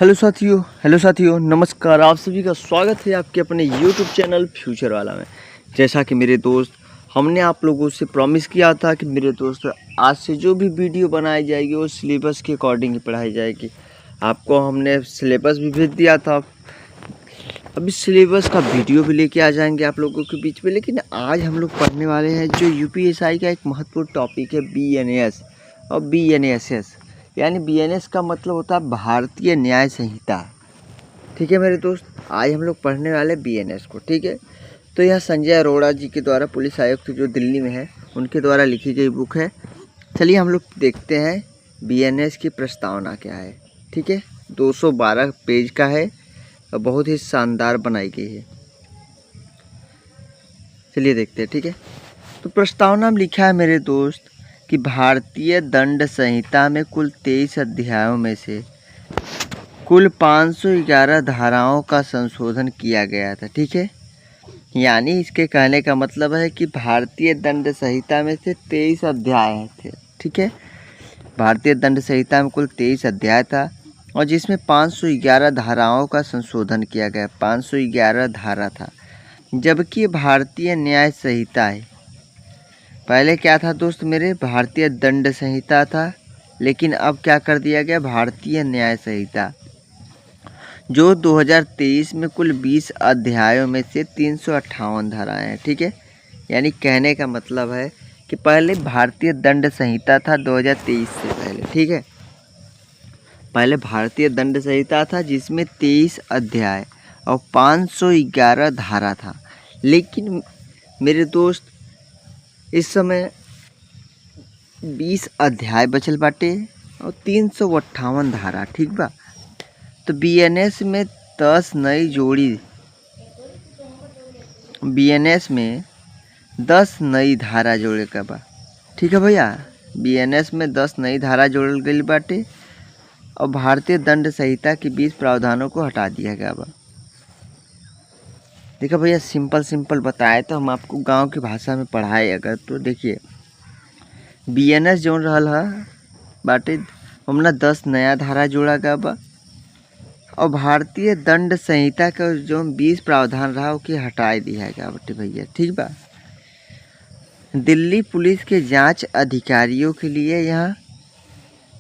Hello साथियों, नमस्कार। आप सभी का स्वागत है आपके अपने यूट्यूब चैनल फ्यूचर वाला में। जैसा कि मेरे दोस्त, हमने आप लोगों से प्रॉमिस किया था कि मेरे दोस्त आज से जो भी वीडियो बनाई जाएगी वो सिलेबस के अकॉर्डिंग ही पढ़ाई जाएगी। आपको हमने सिलेबस भी भेज दिया था। अभी सिलेबस का वीडियो भी लेके आ जाएंगे आप लोगों के बीच में, लेकिन आज हम लोग पढ़ने वाले हैं जो यूपीएसआई का एक महत्वपूर्ण टॉपिक है, बीएनएस और बीएनएसएस। यानी बीएनएस का मतलब होता है भारतीय न्याय संहिता। ठीक है मेरे दोस्त, आज हम लोग पढ़ने वाले बीएनएस को। ठीक है, तो यह संजय अरोड़ा जी के द्वारा, पुलिस आयुक्त जो दिल्ली में है, उनके द्वारा लिखी गई बुक है। चलिए हम लोग देखते हैं बीएनएस की प्रस्तावना क्या है। ठीक है, 212 पेज का है और बहुत ही शानदार बनाई गई है। चलिए देखते हैं। ठीक है, तो प्रस्तावना में लिखा है मेरे दोस्त कि भारतीय दंड संहिता में कुल 23 अध्यायों में से कुल 511 धाराओं का संशोधन किया गया था। ठीक है, यानी इसके कहने का मतलब है कि भारतीय दंड संहिता में से 23 अध्याय थे। ठीक है, भारतीय दंड संहिता में कुल 23 अध्याय था और जिसमें 511 धाराओं का संशोधन किया गया। 511 धारा था, जबकि भारतीय न्याय संहिता है। पहले क्या था दोस्त मेरे, भारतीय दंड संहिता था, लेकिन अब क्या कर दिया गया, भारतीय न्याय संहिता, जो 2023 में कुल 20 अध्यायों में से 358 धाराएं हैं। ठीक है, यानी कहने का मतलब है कि पहले भारतीय दंड संहिता था 2023 से पहले। ठीक है, पहले भारतीय दंड संहिता था जिसमें 23 अध्याय और 511 धारा था। लेकिन मेरे दोस्त इस समय 20 अध्याय बचल बाटे और 358 धारा। ठीक बा, तो बीएनएस में 10 नई जोड़ी, बीएनएस में 10 नई धारा जोड़े का बा। ठीक है भैया, बीएनएस में 10 नई धारा जोड़ल गई बाटे और भारतीय दंड संहिता के 20 प्रावधानों को हटा दिया गया बा। देखो भैया, सिंपल बताए तो हम आपको गांव की भाषा में पढ़ाए अगर, तो देखिए बीएनएस जो रहल है बाटे, हमने 10 नया धारा जोड़ा गया बा और भारतीय दंड संहिता का जो 20 प्रावधान रहा उसके हटा दिया गया बाटे भैया। ठीक बा, दिल्ली पुलिस के जांच अधिकारियों के लिए यहाँ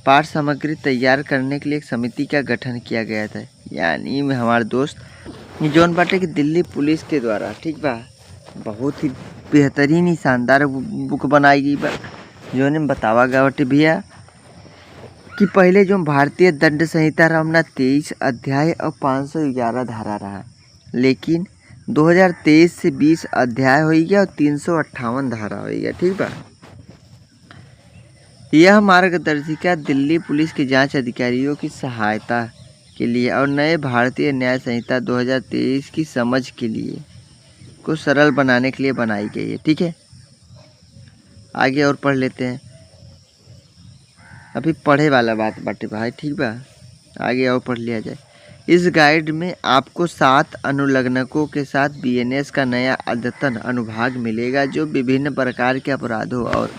पाठ सामग्री तैयार करने के लिए एक समिति का गठन किया गया था। यानी हमारे दोस्त जौन बाटे कि दिल्ली पुलिस के द्वारा, ठीक बा, बहुत ही बेहतरीन ही शानदार बुक बनाई गई बा, जो ने बतावा गया बाटे भैया कि पहले जो भारतीय दंड संहिता रहा हमने 23 अध्याय और 511 धारा रहा, लेकिन 2023 से 20 अध्याय हो गया और 358 धारा हो गया। ठीक बा, यह मार्गदर्शिका दिल्ली पुलिस के जांच अधिकारियों की सहायता के लिए और नए भारतीय न्याय संहिता 2023 की समझ के लिए को सरल बनाने के लिए बनाई गई है। ठीक है, आगे और पढ़ लेते हैं। अभी पढ़े वाला बात बाटे भाई। ठीक बा, आगे और पढ़ लिया जाए। इस गाइड में आपको 7 अनुलग्नकों के साथ बीएनएस का नया अद्यतन अनुभाग मिलेगा, जो विभिन्न प्रकार के अपराधों और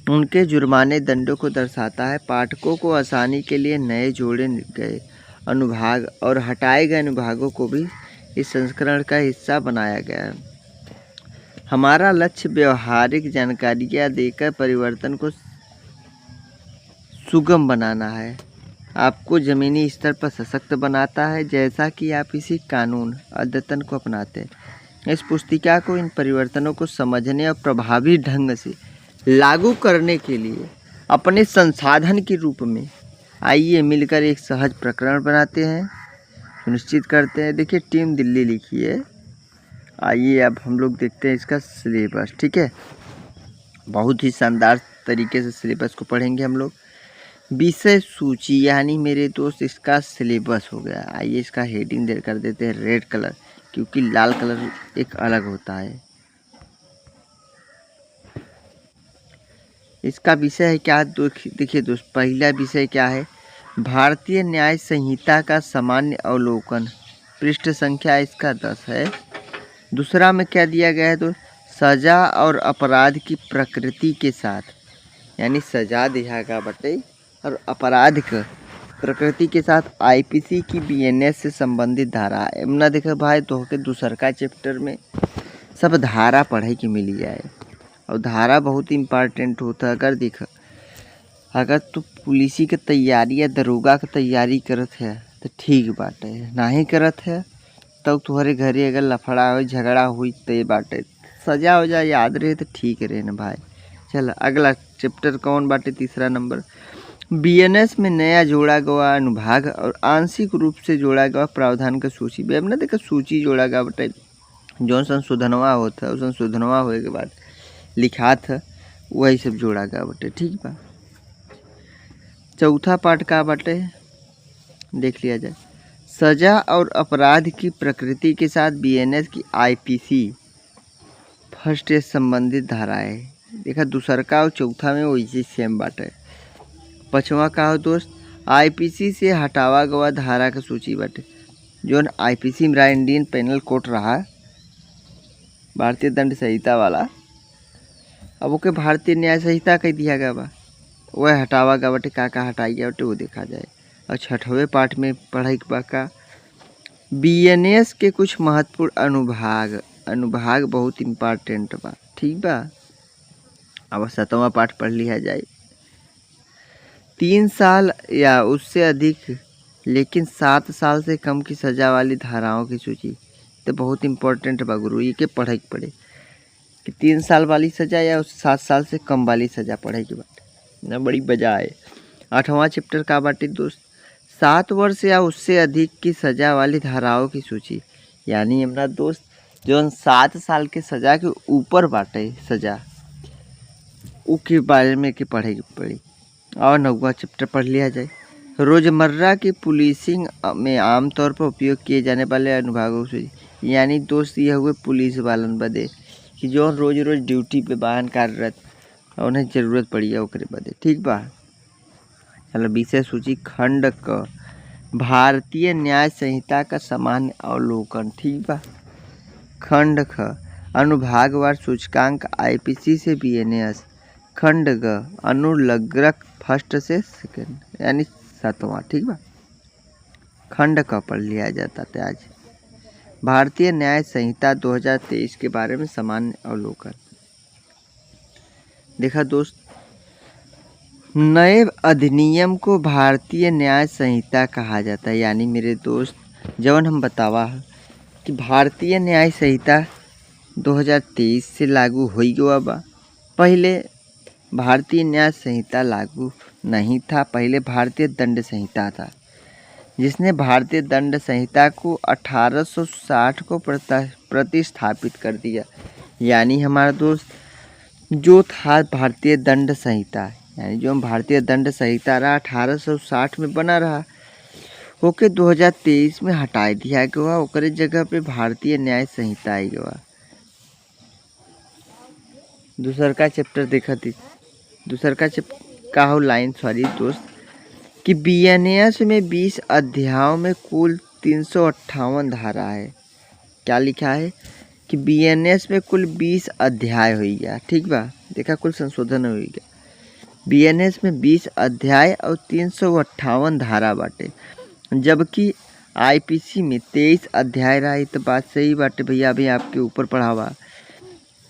उनके जुर्माने दंडों को दर्शाता है। पाठकों को आसानी के लिए नए जोड़े गए अनुभाग और हटाए गए अनुभागों को भी इस संस्करण का हिस्सा बनाया गया है। हमारा लक्ष्य व्यवहारिक जानकारियाँ देकर परिवर्तन को सुगम बनाना है, आपको ज़मीनी स्तर पर सशक्त बनाता है, जैसा कि आप इसी कानून अद्यतन को अपनाते हैं। इस पुस्तिका को इन परिवर्तनों को समझने और प्रभावी ढंग से लागू करने के लिए अपने संसाधन के रूप में आइए मिलकर एक सहज प्रकरण बनाते हैं, सुनिश्चित करते हैं। देखिए, टीम दिल्ली लिखी है। आइए अब हम लोग देखते हैं इसका सिलेबस। ठीक है, बहुत ही शानदार तरीके से सिलेबस को पढ़ेंगे हम लोग। विषय सूची, यानी मेरे दोस्त इसका सिलेबस हो गया। आइए इसका हेडिंग दे कर देते हैं रेड कलर, क्योंकि लाल कलर एक अलग होता है। इसका विषय है क्या, देखिए दोस्त, पहला विषय क्या है, भारतीय न्याय संहिता का सामान्य अवलोकन। पृष्ठ संख्या इसका 10 है। दूसरा में क्या दिया गया है दोस्त, सजा और अपराध की प्रकृति के साथ, यानी सजा दिया गया बटे और अपराध का प्रकृति के साथ आईपीसी की बीएनएस से संबंधित धारा एमना देखे भाई तो के दूसरका चैप्टर में सब धारा पढ़े के मिली जाए और धारा बहुत इम्पॉर्टेंट होता है। अगर तू पुलिसी के तैयारी या दरोगा के तैयारी करत है तो ठीक बाटे, नहीं करत है तब तुम्हारे घरे अगर लफड़ा हो झगड़ा हुई तो ये बाटे सजा हो जाए याद रहे तो ठीक रहे ना भाई। चल अगला चैप्टर कौन बाटे? तीसरा नंबर, बीएनएस में नया जोड़ा गया अनुभाग और आंशिक रूप से जोड़ा गया प्रावधान का सूची। ना देखा सूची जोड़ा गया बटे जो संशोधनवा होता है, संशोधनवा होए के बाद लिखा था वही सब जोड़ा गया बटे, ठीक बा। चौथा पार्ट का बाटे देख लिया जाए, सजा और अपराध की प्रकृति के साथ बीएनएस की आईपीसी फर्स्ट से संबंधित धाराएं। देखा दूसरका और चौथा में वही सेम बाटे। पांचवा का हो दोस्त, आईपीसी से हटावा गवा धारा का सूची बाटे जो आईपीसी मेरा इंडियन पेनल कोड रहा भारतीय दंड संहिता वाला, अब ओके भारतीय न्याय संहिता कह दिया गया बा, वह हटावा गया बटे का हटाई गया बटे वो देखा जाए। और छठवें पार्ट में पढ़ाई का बीएनएस के कुछ महत्वपूर्ण अनुभाग बहुत इम्पोर्टेंट बा, ठीक बा। अब 7वां पार्ट पढ़ लिया जाए, 3 साल या उससे अधिक लेकिन 7 साल से कम की सजा वाली धाराओं की सूची। तो बहुत इम्पोर्टेंट बा गुरु, ये के पढ़े के पड़े कि 3 साल वाली सजा या 7 साल से कम वाली सजा पढ़े की बात ना, बड़ी मजा आए। 8वां चैप्टर का बाटे दोस्त, 7 वर्ष या उससे अधिक की सजा वाली धाराओं की सूची। यानी हमारा दोस्त जो 7 साल के सजा के ऊपर बाटे सजा उसके बारे में के पढ़े की पड़ी। और 9वां चैप्टर पढ़ लिया जाए, रोजमर्रा की पुलिसिंग में आमतौर पर उपयोग किए जाने वाले अनुभागों से। यानी दोस्त ये हुए पुलिस वालन बदे कि जो रोज रोज ड्यूटी पे वाहन कार्यरत और उन्हें जरूरत पड़ी है ओकरे बदे, ठीक बा। चलो विषय सूची खंड क भारतीय न्याय संहिता का सामान्य अवलोकन, ठीक बा। खंड ख अनुभागवार सूचकांक आईपीसी से बीएनएस। खंड ग अनुलग्नक फर्स्ट से सेकंड यानी 7वां, ठीक बा। खंड क पढ़ लिया जाता था आज, भारतीय न्याय संहिता 2023 के बारे में सामान्य अवलोकन। देखा दोस्त, नए अधिनियम को भारतीय न्याय संहिता कहा जाता है। यानी मेरे दोस्त जवन हम बतावा कि भारतीय न्याय संहिता 2023 से लागू हो गया बा। पहले भारतीय न्याय संहिता लागू नहीं था, पहले भारतीय दंड संहिता था, जिसने भारतीय दंड संहिता को 1860 को प्रतिस्थापित कर दिया। यानी हमारा दोस्त जो था भारतीय दंड संहिता, यानी जो भारतीय दंड संहिता रहा 1860 में बना रहा, ओके 2023 में हटा दिया गया, ओकरे जगह पे भारतीय न्याय संहिता आई गया। दूसर का चैप्टर देखा थी, दूसर का का हो लाइन सॉरी दोस्त कि बीएनएस में 20 अध्यायों में कुल 358 धारा है। क्या लिखा है कि बीएनएस में कुल 20 अध्याय हो गया, ठीक बा। देखा कुल संशोधन हो गया, बीएनएस में 20 अध्याय और 358 धारा बाटे, जबकि आईपीसी में 23 अध्याय रहा। तो बात सही बाटे भैया, अभी आपके ऊपर पढ़ावा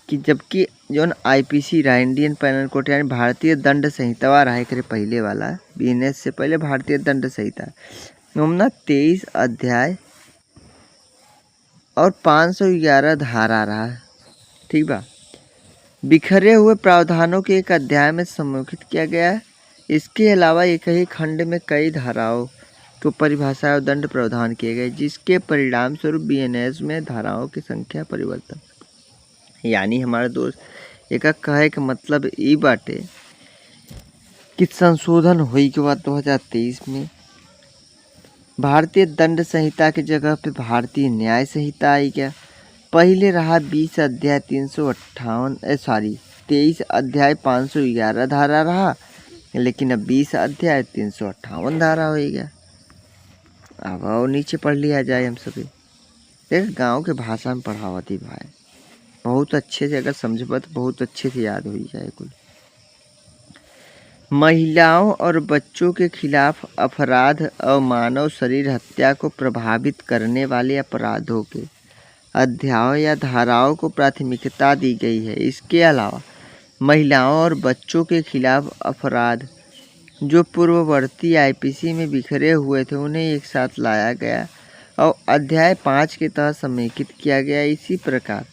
कि जबकि जो आईपीसी रहा इंडियन पेनल कोड यानी भारतीय दंड संहिता रहा करे पहले वाला, बीएनएस से पहले भारतीय दंड संहिता में 23 अध्याय और 511 धारा रहा, ठीक बा। बिखरे हुए प्रावधानों के एक अध्याय में सम्मिलित किया गया है। इसके अलावा एक ही खंड में कई धाराओं को परिभाषा और दंड प्रावधान किए गए, जिसके परिणाम स्वरूप बीएनएस में धाराओं की संख्या परिवर्तन। यानी हमारे दोस्त एक कहे का मतलब ये बाटे कि संशोधन हुई के बाद 2023 में भारतीय दंड संहिता की जगह पे भारतीय न्याय संहिता आई गया। पहले रहा 20 अध्याय 23 अध्याय 511 धारा रहा, लेकिन अब 20 अध्याय 358 धारा हो गया। अब और नीचे पढ़ लिया जाए हम सभी, देख गांव के भाषा में पढ़ावती भाई, बहुत अच्छे से अगर समझबा तो बहुत अच्छे से याद हो जाए कुल। महिलाओं और बच्चों के खिलाफ अपराध और मानव शरीर हत्या को प्रभावित करने वाले अपराधों के अध्यायों या धाराओं को प्राथमिकता दी गई है। इसके अलावा महिलाओं और बच्चों के खिलाफ अपराध जो पूर्ववर्ती आईपीसी में बिखरे हुए थे उन्हें एक साथ लाया गया और अध्याय 5 के तहत समेकित किया गया। इसी प्रकार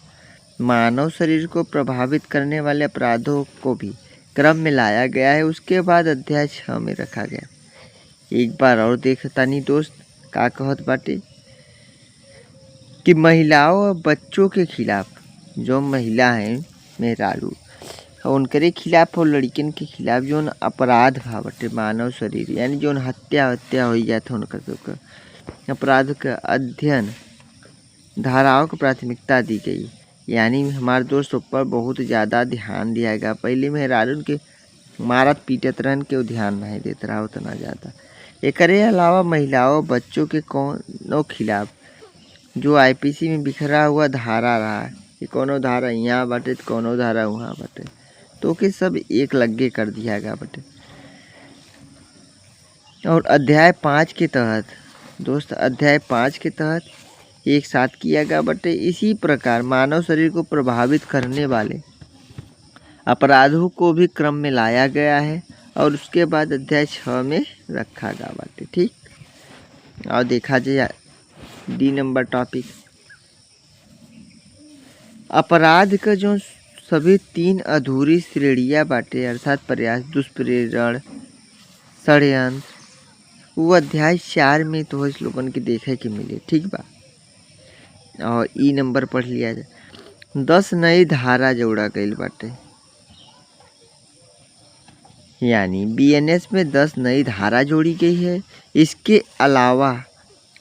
मानव शरीर को प्रभावित करने वाले अपराधों को भी क्रम में लाया गया है। उसके बाद अध्याय 6 में रखा गया। एक बार और देखतानी दोस्त का कहत बाटे कि महिलाओं और बच्चों के खिलाफ जो महिला हैं मेहरारू उनकरे खिलाफ और लड़किन के खिलाफ जो अपराध भा बटे मानव शरीर यानी जो हत्या हो जाता उनका तो अपराध का अध्ययन धाराओं को प्राथमिकता दी गई। यानी हमारे दोस्त ऊपर बहुत ज़्यादा ध्यान दिया गया। पहले मेहरारू के मारत पीटत रहन के ध्यान नहीं देता रहा उतना ज़्यादा। एकरे अलावा महिलाओं बच्चों के कोनो खिलाफ जो आईपीसी में बिखरा हुआ धारा रहा है कि कोनो धारा यहाँ बाटे तो कोनो धारा वहाँ बाटे तो के सब एक लगे कर दिया गया बटे। और अध्याय 5 के तहत दोस्त अध्याय 5 के तहत एक साथ किया गया बटे। इसी प्रकार मानव शरीर को प्रभावित करने वाले अपराधों को भी क्रम में लाया गया है और उसके बाद अध्याय 6 में रखा गया बाटे। ठीक और देखा जाए डी नंबर टॉपिक अपराध का जो सभी 3 अधूरी श्रेणियाँ बाटे अर्थात प्रयास दुष्प्रेरण षड्यंत्र वो अध्याय 4 में तो इस लोगन के देखे के मिले। ठीक बा और ई नंबर पढ़ लिया जाए 10 नई धारा जोड़ा गई बाटे यानी बीएनएस में 10 नई धारा जोड़ी गई है। इसके अलावा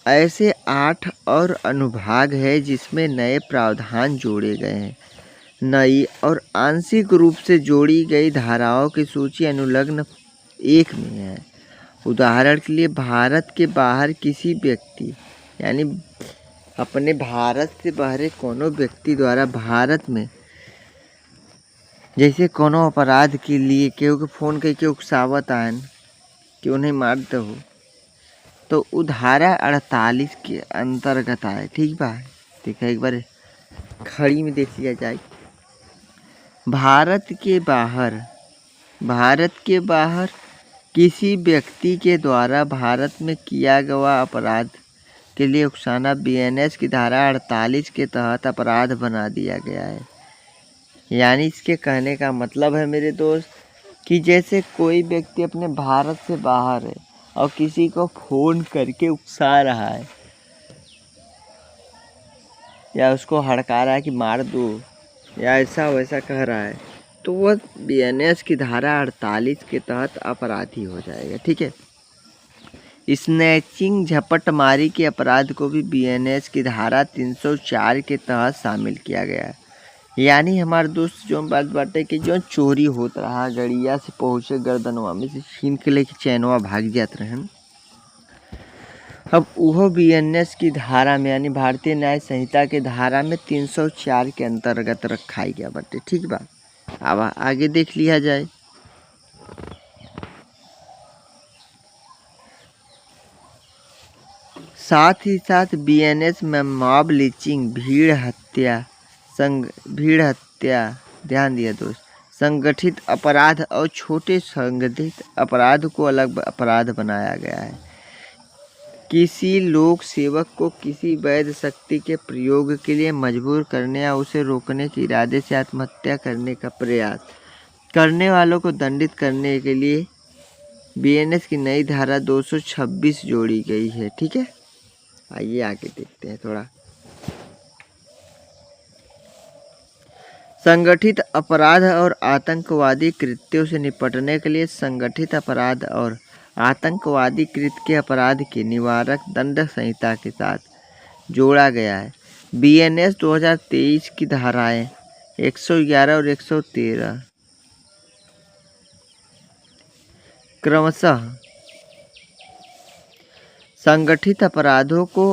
ऐसे 8 और अनुभाग है जिसमें नए प्रावधान जोड़े गए हैं। नई और आंशिक रूप से जोड़ी गई धाराओं की सूची अनुलग्न 1 में है। उदाहरण के लिए भारत के बाहर किसी व्यक्ति यानी अपने भारत से बाहर कोनो व्यक्ति द्वारा भारत में जैसे कोनो अपराध के लिए केहू के फ़ोन करके उकसावत आन कि उन्हें मार दो तो वो धारा 48 के अंतर्गत आए। ठीक बा देखा एक बार खड़ी में देख लिया जाए। भारत के बाहर किसी व्यक्ति के द्वारा भारत में किया गया अपराध के लिए उकसाना बीएनएस की धारा 48 के तहत अपराध बना दिया गया है। यानी इसके कहने का मतलब है मेरे दोस्त कि जैसे कोई व्यक्ति अपने भारत से बाहर है और किसी को फ़ोन करके उकसा रहा है या उसको हड़का रहा है कि मार दो या ऐसा वैसा कह रहा है तो वह बीएनएस की धारा 48 के तहत अपराधी हो जाएगा। ठीक है स्नैचिंग झपटमारी के अपराध को भी बीएनएस की धारा 304 के तहत शामिल किया गया है। यानी हमारे दोस्त जो बात बाटे कि जो चोरी होता रहा गड़िया से पहुँचे गर्दनवा में से छीन के लेके चैनवा भाग जाते रहन अब वह बीएनएस की धारा में यानी भारतीय न्याय संहिता के धारा में 304 के अंतर्गत रखाई गया बाटे। ठीक बा अब आगे देख लिया जाए। साथ ही साथ बीएनएस में मॉब लिंचिंग भीड़ हत्या ध्यान दिया दोस्त संगठित अपराध और छोटे संगठित अपराध को अलग अपराध बनाया गया है। किसी लोक सेवक को किसी वैध शक्ति के प्रयोग के लिए मजबूर करने या उसे रोकने के इरादे से आत्महत्या करने का प्रयास करने वालों को दंडित करने के लिए बीएनएस की नई धारा 226 जोड़ी गई है। ठीक है आइए आगे देखते हैं थोड़ा। संगठित अपराध और आतंकवादी कृत्यों से निपटने के लिए संगठित अपराध और आतंकवादी कृत्य के अपराध के निवारक दंड संहिता के साथ जोड़ा गया है। बीएनएस 2023 की धाराएं 111 और 113 क्रमशः संगठित अपराधों को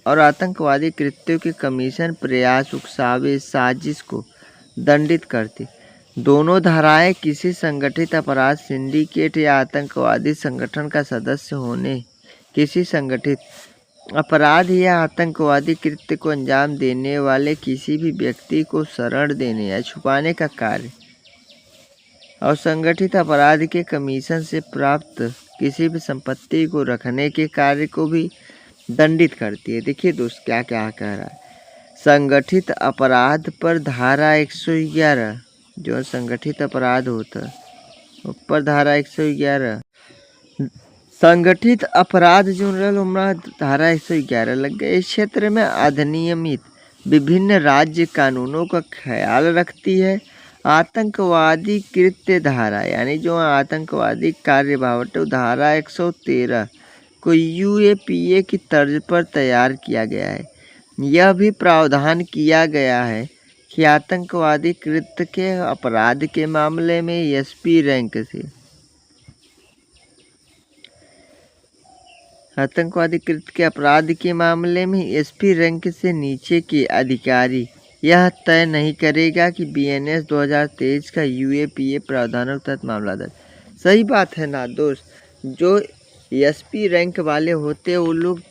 और आतंकवादी कृत्यों के कमीशन प्रयास उकसावे साजिश को दंडित करती दोनों धाराएं किसी संगठित अपराध, सिंडिकेट या आतंकवादी संगठन का सदस्य होने, किसी संगठित अपराध या आतंकवादी कृत्य को अंजाम देने वाले किसी भी व्यक्ति को शरण देने या छुपाने का कार्य और संगठित अपराध के कमीशन से प्राप्त किसी भी संपत्ति को रखने के कार्य को भी दंडित करती है। देखिए दोस्त क्या क्या कह रहा है। संगठित अपराध पर धारा 111, जो संगठित अपराध होता है ऊपर धारा 111, संगठित अपराध जो धारा 111 लग गए। इस क्षेत्र में अधिनियमित विभिन्न राज्य कानूनों का ख्याल रखती है। आतंकवादी कृत्य धारा यानी जो आतंकवादी कार्य बावटे धारा 113 को यूएपीए की तर्ज पर तैयार किया गया है। यह भी प्रावधान किया गया है कि आतंकवादी कृत्य के अपराध के मामले में एसपी रैंक से आतंकवादी कृत्य के अपराध के मामले में एसपी रैंक से नीचे के अधिकारी यह तय नहीं करेगा कि बीएनएस 2023 का यूएपीए प्रावधानों के तहत मामला दर्ज। सही बात है ना दोस्त। जो एसपी रैंक वाले होते हैं वो लोग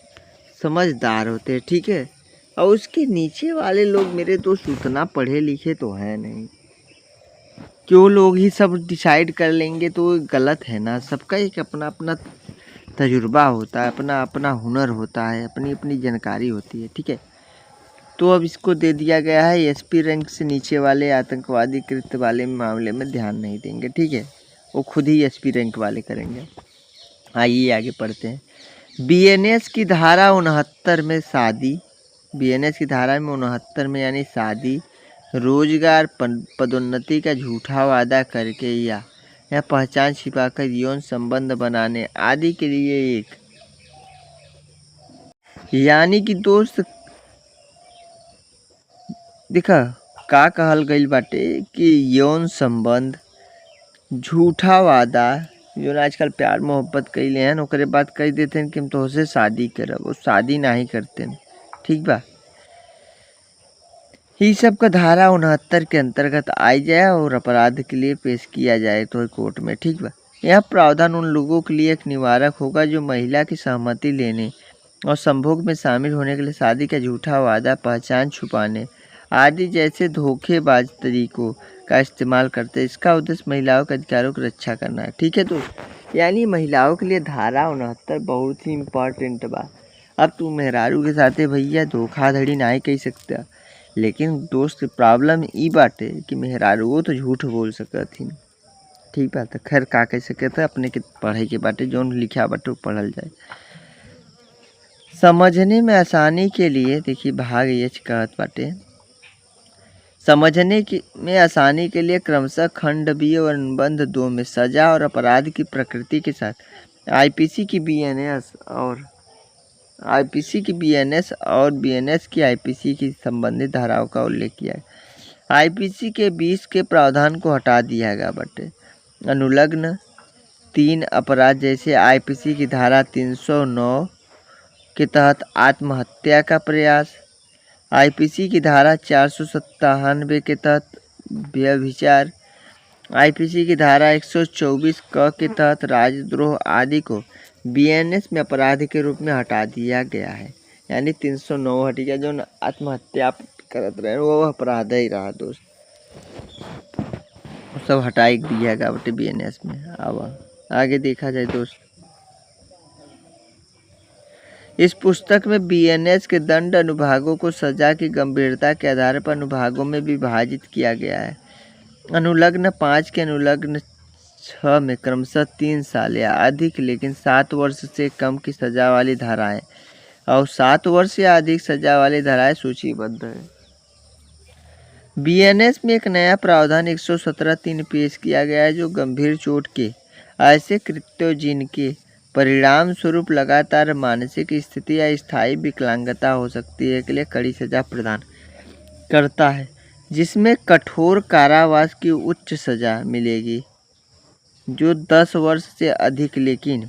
समझदार होते हैं, ठीक है। और उसके नीचे वाले लोग मेरे दोस्त उतना पढ़े लिखे तो है नहीं, क्यों लोग ही सब डिसाइड कर लेंगे तो गलत है ना। सबका एक अपना अपना तजुर्बा होता है, अपना अपना हुनर होता है, अपनी अपनी जानकारी होती है, ठीक है। तो अब इसको दे दिया गया है एसपी रैंक से नीचे वाले आतंकवादी कृत्य वाले मामले में ध्यान नहीं देंगे, ठीक है। वो खुद ही एसपी रैंक वाले करेंगे। आइए आगे पढ़ते हैं। बीएनएस की धारा 69 में शादी, बीएनएस की धारा में 69 में यानी शादी, रोजगार, पदोन्नति का झूठा वादा करके या पहचान छिपाकर यौन संबंध बनाने आदि के लिए एक, यानी कि दोस्त देखा का कहल गईल बाटे कि यौन संबंध, झूठा वादा, जो आजकल प्यार मोहब्बत कैले हैं ओकरे बाद कह देते हैं कि हम तोहसे शादी करब, वो शादी नहीं करते हैं, ठीक बा। ये सब का धारा 69 के अंतर्गत आई जाए और अपराध के लिए पेश किया जाए तो कोर्ट में, ठीक बा। यह प्रावधान उन लोगों के लिए एक निवारक होगा जो महिला की सहमति लेने और संभोग में शामिल होने के लिए शादी का झूठा वादा, पहचान छुपाने आदि जैसे धोखेबाज तरीकों का इस्तेमाल करते हैं। इसका उद्देश्य महिलाओं के अधिकारों की रक्षा करना है, ठीक है। तो यानी महिलाओं के लिए धारा 69 बहुत ही इम्पोर्टेंट बा। अब तू मेहरारू के साथे भैया धोखाधड़ी नहीं कह सकता, लेकिन दोस्त प्रॉब्लम ई बाटे कि मेहरारू तो झूठ बोल सकत ही, ठीक बा। तो खैर का कह सकते अपने के पढ़ाई के बाटे जौन लिखा बाटे पढ़ल जाए। समझने में आसानी के लिए देखिए भाग एच कहत बाटे, समझने में आसानी के लिए क्रमशः खंड बी और अनुबंध 2 में सजा और अपराध की प्रकृति के साथ आईपीसी की बीएनएस और बीएनएस की आईपीसी की संबंधित धाराओं का उल्लेख किया है। आईपीसी के 20 के प्रावधान को हटा दिया गया बटे। अनुलग्न 3 अपराध जैसे आईपीसी की धारा 309 के तहत आत्महत्या का प्रयास, आईपीसी की धारा 497 के तहत व्यभिचार, आईपीसी की धारा 124 क के तहत राजद्रोह आदि को बीएनएस में अपराध के रूप में हटा दिया गया है। यानी 309 हट गया, जो आत्महत्या करत रहे वो अपराध ही रहा दोस्त, सब हटाई दिया गया बटे बीएनएस में। अब आगे देखा जाए दोस्त, इस पुस्तक में बीएनएस के दंड अनुभागों को सजा की गंभीरता के आधार पर अनुभागों में विभाजित किया गया है। अनुलग्न 5 के अनुलग्न 6 में क्रमशः 3 साल या अधिक लेकिन 7 वर्ष से कम की सजा वाली धाराएं और 7 वर्ष या अधिक सजा वाली धाराएं सूचीबद्ध है। बीएनएस में एक नया प्रावधान 117(3) पेश किया गया है, जो गंभीर चोट के ऐसे कृत्यों जिनके परिणाम स्वरूप लगातार मानसिक स्थिति या स्थायी विकलांगता हो सकती है के लिए कड़ी सजा प्रदान करता है, जिसमें कठोर कारावास की उच्च सजा मिलेगी जो 10 वर्ष से अधिक, लेकिन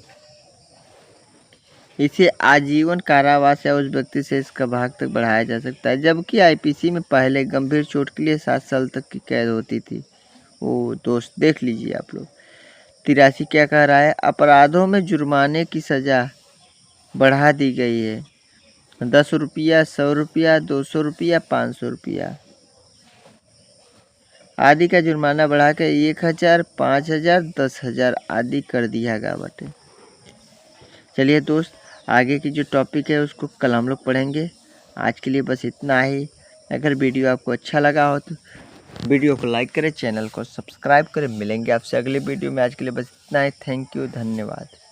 इसे आजीवन कारावास या उस व्यक्ति से इसका भाग तक बढ़ाया जा सकता है। जबकि आईपीसी में पहले गंभीर चोट के लिए 7 साल तक की कैद होती थी, ओ दोस्त देख लीजिए आप लोग। 83 क्या कह रहा है, अपराधों में जुर्माने की सज़ा बढ़ा दी गई है। 10 रुपया, 100 रुपया, 200 रुपया, 500 रुपया आदि का जुर्माना बढ़ा के 1000, 5000, 10,000 आदि कर दिया गया बाटे। चलिए दोस्त, आगे की जो टॉपिक है उसको कल हम लोग पढ़ेंगे। आज के लिए बस इतना ही। अगर वीडियो आपको अच्छा लगा हो तो वीडियो को लाइक करें, चैनल को सब्सक्राइब करें। मिलेंगे आपसे अगले वीडियो में। आज के लिए बस इतना ही। थैंक यू, धन्यवाद।